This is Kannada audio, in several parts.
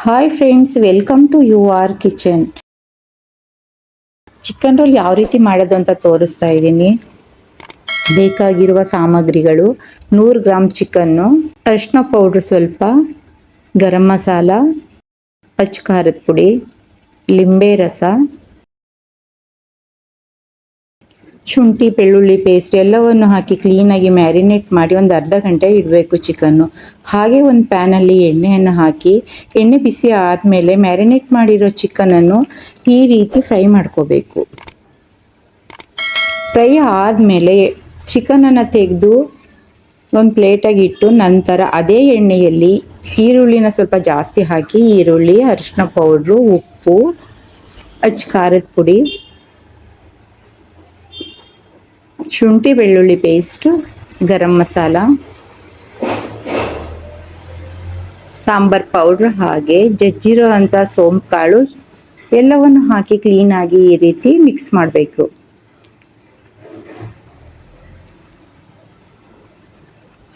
Hi friends, welcome to U R kitchen. Chicken roll ಯಾವ ರೀತಿ ಮಾಡೋದು ಅಂತ ತೋರಿಸ್ತಾ ಇದ್ದೀನಿ. ಬೇಕಾಗಿರುವ ಸಾಮಗ್ರಿಗಳು: 100 ಗ್ರಾಮ್ ಚಿಕನ್ನು, ಅರಿಶಿನ ಪೌಡ್ರ್ ಸ್ವಲ್ಪ, ಗರಂ ಮಸಾಲ, ಅಚ್ಚ ಖಾರದ ಪುಡಿ, ಲಿಂಬೆ ರಸ, ಶುಂಠಿ ಬೆಳ್ಳುಳ್ಳಿ ಪೇಸ್ಟ್ ಎಲ್ಲವನ್ನು ಹಾಕಿ ಕ್ಲೀನಾಗಿ ಮ್ಯಾರಿನೇಟ್ ಮಾಡಿ ಒಂದು ಅರ್ಧ ಗಂಟೆ ಇಡಬೇಕು ಚಿಕನ್ನು. ಹಾಗೆ ಒಂದು ಪ್ಯಾನಲ್ಲಿ ಎಣ್ಣೆಯನ್ನು ಹಾಕಿ ಎಣ್ಣೆ ಬಿಸಿ ಆದಮೇಲೆ ಮ್ಯಾರಿನೇಟ್ ಮಾಡಿರೋ ಚಿಕನನ್ನು ಈ ರೀತಿ ಫ್ರೈ ಮಾಡ್ಕೋಬೇಕು. ಫ್ರೈ ಆದಮೇಲೆ ಚಿಕನನ್ನು ತೆಗೆದು ಒಂದು ಪ್ಲೇಟಾಗಿ ಇಟ್ಟು ನಂತರ ಅದೇ ಎಣ್ಣೆಯಲ್ಲಿ ಈರುಳ್ಳಿನ ಸ್ವಲ್ಪ ಜಾಸ್ತಿ ಹಾಕಿ ಈರುಳ್ಳಿ, ಅರಿಶಿನ ಪೌಡ್ರು, ಉಪ್ಪು, ಅಚ್ಚ ಖಾರದ ಪುಡಿ, ಶುಂಠಿ ಬೆಳ್ಳುಳ್ಳಿ ಪೇಸ್ಟು, ಗರಂ ಮಸಾಲ, ಸಾಂಬಾರ್ ಪೌಡ್ರ್ ಹಾಗೆ ಜಜ್ಜಿರೋ ಅಂಥ ಸೋಂಪು ಕಾಳು ಎಲ್ಲವನ್ನು ಹಾಕಿ ಕ್ಲೀನಾಗಿ ಈ ರೀತಿ ಮಿಕ್ಸ್ ಮಾಡಬೇಕು.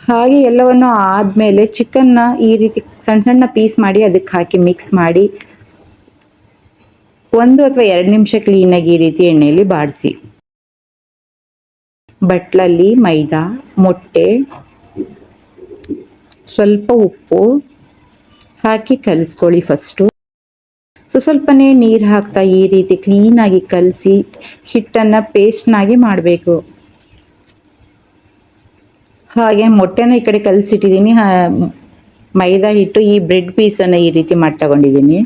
ಹಾಗೆ ಎಲ್ಲವನ್ನು ಆದಮೇಲೆ ಚಿಕನ್ನ ಈ ರೀತಿ ಸಣ್ಣ ಸಣ್ಣ ಪೀಸ್ ಮಾಡಿ ಅದಕ್ಕೆ ಹಾಕಿ ಮಿಕ್ಸ್ ಮಾಡಿ 1 ಅಥವಾ 2 ನಿಮಿಷ ಕ್ಲೀನಾಗಿ ಈ ರೀತಿ ಎಣ್ಣೆಯಲ್ಲಿ ಬಾಡಿಸಿ. ಬಟ್ಲಲ್ಲಿ ಮೈದಾ, ಮೊಟ್ಟೆ, ಸ್ವಲ್ಪ ಉಪ್ಪು ಹಾಕಿ ಕಲಿಸ್ಕೊಳ್ಳಿ ಫಸ್ಟು. ಸ್ವಲ್ಪನೇ ನೀರು ಹಾಕ್ತಾ ಈ ರೀತಿ ಕ್ಲೀನಾಗಿ ಕಲಸಿ ಹಿಟ್ಟನ್ನು ಪೇಸ್ಟ್ನಾಗಿ ಮಾಡಬೇಕು. ಹಾಗೆ ಮೊಟ್ಟೆನ ಈ ಕಡೆ ಕಲಸಿಟ್ಟಿದ್ದೀನಿ. ಮೈದಾ ಹಿಟ್ಟು ಈ ಬ್ರೆಡ್ ಪೀಸನ್ನು ಈ ರೀತಿ ಮಾಡಿ ತಗೊಂಡಿದ್ದೀನಿ.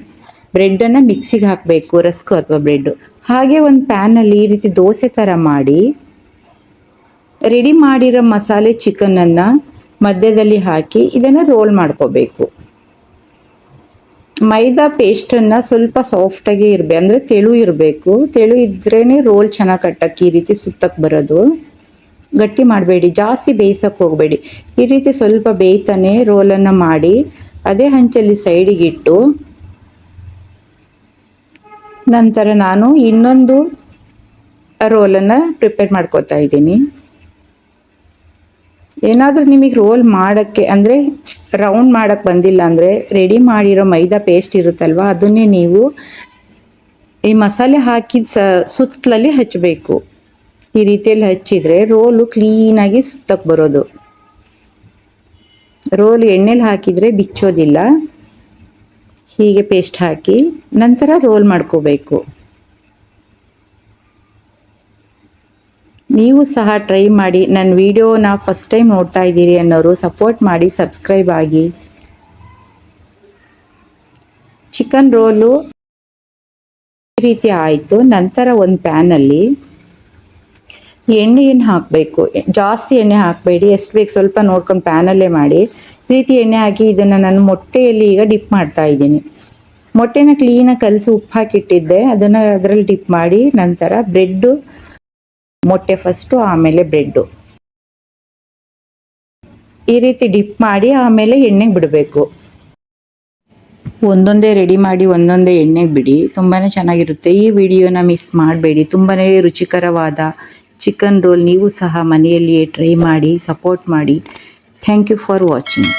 ಬ್ರೆಡ್ಡನ್ನು ಮಿಕ್ಸಿಗೆ ಹಾಕಬೇಕು, ರಸ್ಕು ಅಥವಾ ಬ್ರೆಡ್ಡು. ಹಾಗೆ ಒಂದು ಪ್ಯಾನಲ್ಲಿ ಈ ರೀತಿ ದೋಸೆ ಥರ ಮಾಡಿ ರೆಡಿ ಮಾಡಿರೋ ಮಸಾಲೆ ಚಿಕನನ್ನು ಮಧ್ಯದಲ್ಲಿ ಹಾಕಿ ಇದನ್ನು ರೋಲ್ ಮಾಡ್ಕೋಬೇಕು. ಮೈದಾ ಪೇಸ್ಟನ್ನು ಸ್ವಲ್ಪ ಸಾಫ್ಟಾಗಿ ಇರಬೇಕು, ಅಂದರೆ ತೆಳು ಇರಬೇಕು. ತೆಳು ಇದ್ರೇ ರೋಲ್ ಚೆನ್ನಾಗಿ ಕಟ್ಟಕ್ಕೆ ಈ ರೀತಿ ಸುತ್ತಕ್ಕೆ ಬರೋದು. ಗಟ್ಟಿ ಮಾಡಬೇಡಿ, ಜಾಸ್ತಿ ಬೇಯಿಸೋಕ್ಕೆ ಹೋಗಬೇಡಿ. ಈ ರೀತಿ ಸ್ವಲ್ಪ ಬೇಯ್ತಾನೆ ರೋಲನ್ನು ಮಾಡಿ ಅದೇ ಹಂಚಲ್ಲಿ ಸೈಡಿಗಿಟ್ಟು ನಂತರ ನಾನು ಇನ್ನೊಂದು ರೋಲನ್ನು ಪ್ರಿಪೇರ್ ಮಾಡ್ಕೋತಾ ಇದ್ದೀನಿ. ಏನಾದರೂ ನಿಮಗೆ ರೋಲ್ ಮಾಡೋಕ್ಕೆ ಅಂದರೆ ರೌಂಡ್ ಮಾಡೋಕ್ಕೆ ಬಂದಿಲ್ಲ ಅಂದರೆ ರೆಡಿ ಮಾಡಿರೋ ಮೈದಾ ಪೇಸ್ಟ್ ಇರುತ್ತಲ್ವ ಅದನ್ನೇ ನೀವು ಈ ಮಸಾಲೆ ಹಾಕಿದ ಸುತ್ತಲಲ್ಲಿ ಹಚ್ಚಬೇಕು. ಈ ರೀತಿಯಲ್ಲಿ ಹಚ್ಚಿದರೆ ರೋಲು ಕ್ಲೀನಾಗಿ ಸುತ್ತಕ್ಕೆ ಬರೋದು. ರೋಲ್ ಎಣ್ಣೆಲಿ ಹಾಕಿದರೆ ಬಿಚ್ಚೋದಿಲ್ಲ. ಹೀಗೆ ಪೇಸ್ಟ್ ಹಾಕಿ ನಂತರ ರೋಲ್ ಮಾಡ್ಕೋಬೇಕು. ನೀವು ಸಹ ಟ್ರೈ ಮಾಡಿ. ನನ್ನ ವಿಡಿಯೋನ ಫಸ್ಟ್ ಟೈಮ್ ನೋಡ್ತಾ ಇದ್ದೀರಿ ಅನ್ನೋರು ಸಪೋರ್ಟ್ ಮಾಡಿ, ಸಬ್ಸ್ಕ್ರೈಬ್ ಆಗಿ. ಚಿಕನ್ ರೋಲು ಈ ರೀತಿ ಆಯಿತು. ನಂತರ ಒಂದು ಪ್ಯಾನಲ್ಲಿ ಎಣ್ಣೆಯನ್ನು ಹಾಕಬೇಕು. ಜಾಸ್ತಿ ಎಣ್ಣೆ ಹಾಕಬೇಡಿ, ಎಷ್ಟು ಬೇಕು ಸ್ವಲ್ಪ ನೋಡ್ಕೊಂಡು ಪ್ಯಾನಲ್ಲೇ ಮಾಡಿ. ಈ ರೀತಿ ಎಣ್ಣೆ ಹಾಕಿ ಇದನ್ನು ನಾನು ಮೊಟ್ಟೆಯಲ್ಲಿ ಈಗ ಡಿಪ್ ಮಾಡ್ತಾ ಇದ್ದೀನಿ. ಮೊಟ್ಟೆನ ಕ್ಲೀನಾಗಿ ಕಲಸಿ ಉಪ್ಪು ಹಾಕಿಟ್ಟಿದ್ದೆ, ಅದನ್ನು ಅದರಲ್ಲಿ ಡಿಪ್ ಮಾಡಿ ನಂತರ ಬ್ರೆಡ್ಡು, ಮೊಟ್ಟೆ ಫಸ್ಟು ಆಮೇಲೆ ಬ್ರೆಡ್ಡು ಈ ರೀತಿ ಡಿಪ್ ಮಾಡಿ ಆಮೇಲೆ ಎಣ್ಣೆಗೆ ಬಿಡಬೇಕು. ಒಂದೊಂದೇ ರೆಡಿ ಮಾಡಿ ಒಂದೊಂದೇ ಎಣ್ಣೆಗೆ ಬಿಡಿ, ತುಂಬಾ ಚೆನ್ನಾಗಿರುತ್ತೆ. ಈ ವಿಡಿಯೋನ ಮಿಸ್ ಮಾಡಬೇಡಿ. ತುಂಬಾ ರುಚಿಕರವಾದ ಚಿಕನ್ ರೋಲ್ ನೀವು ಸಹ ಮನೆಯಲ್ಲಿಯೇ ಟ್ರೈ ಮಾಡಿ, ಸಪೋರ್ಟ್ ಮಾಡಿ. Thank you for watching.